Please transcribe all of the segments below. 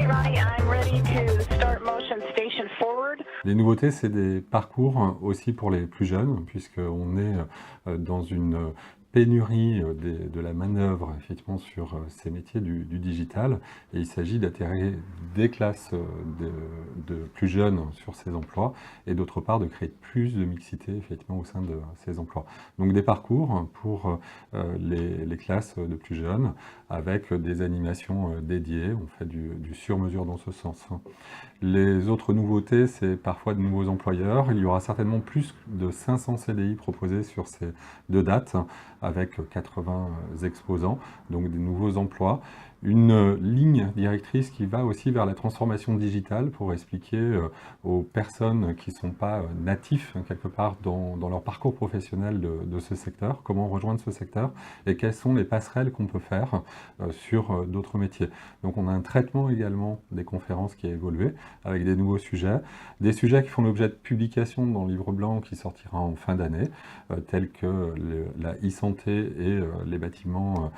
Ronnie, I'm ready to start motion station forward. Les nouveautés, c'est des parcours aussi pour les plus jeunes, puisqu'on est dans une pénurie de la manœuvre effectivement sur ces métiers du digital, et il s'agit d'attirer des classes de plus jeunes sur ces emplois, et d'autre part de créer plus de mixité effectivement au sein de ces emplois. Donc des parcours pour les classes de plus jeunes, avec des animations dédiées, on fait du sur-mesure dans ce sens. Les autres nouveautés, c'est parfois de nouveaux employeurs. Il y aura certainement plus de 500 CDI proposés sur ces deux dates, avec 80 exposants, donc des nouveaux emplois. Une ligne directrice qui va aussi vers la transformation digitale pour expliquer aux personnes qui ne sont pas natifs quelque part dans leur parcours professionnel de ce secteur, comment rejoindre ce secteur et quelles sont les passerelles qu'on peut faire sur d'autres métiers. Donc on a un traitement également des conférences qui a évolué avec des nouveaux sujets, des sujets qui font l'objet de publications dans le livre blanc qui sortira en fin d'année, tels que la e-santé et les bâtiments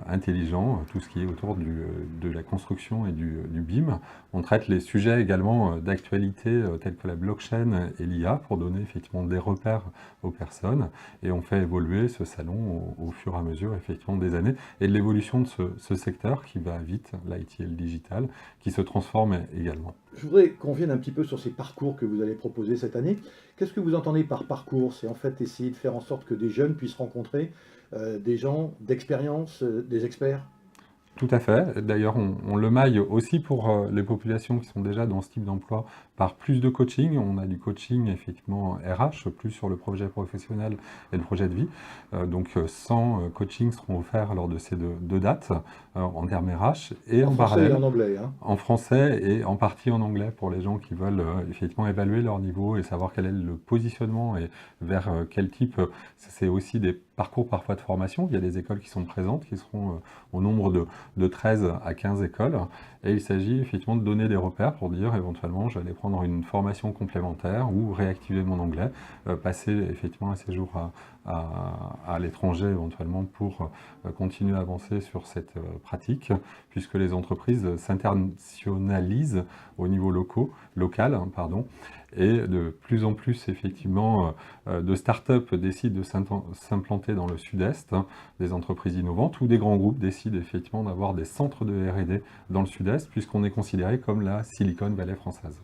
intelligents, tout ce qui est autour de la construction et du BIM. On traite les sujets également d'actualité tels que la blockchain et l'IA pour donner effectivement des repères aux personnes, et on fait évoluer ce salon au fur et à mesure effectivement des années et de l'évolution de ce secteur qui va vite, l'IT et le digital, qui se transforme également. Je voudrais qu'on vienne un petit peu sur ces parcours que vous allez proposer cette année. Qu'est-ce que vous entendez par parcours? C'est en fait essayer de faire en sorte que des jeunes puissent rencontrer des gens d'expérience, des experts? Tout à fait. D'ailleurs, on le maille aussi pour les populations qui sont déjà dans ce type d'emploi par plus de coaching. On a du coaching effectivement RH, plus sur le projet professionnel et le projet de vie. Donc 100 coachings seront offerts lors de ces deux dates en termes RH et en parallèle. En français et en anglais. Hein. En français et en partie en anglais pour les gens qui veulent effectivement évaluer leur niveau et savoir quel est le positionnement et vers quel type. C'est aussi des parcours parfois de formation. Il y a des écoles qui sont présentes, qui seront au nombre de 13 à 15 écoles. Et il s'agit effectivement de donner des repères pour dire éventuellement je vais aller prendre une formation complémentaire ou réactiver mon anglais, passer effectivement un séjour à l'étranger éventuellement pour continuer à avancer sur cette pratique, puisque les entreprises s'internationalisent au niveau local, et de plus en plus effectivement de start-up décident de s'implanter dans le sud-est, des entreprises innovantes, ou des grands groupes décident effectivement d'avoir des centres de R&D dans le sud-est, puisqu'on est considéré comme la Silicon Valley française.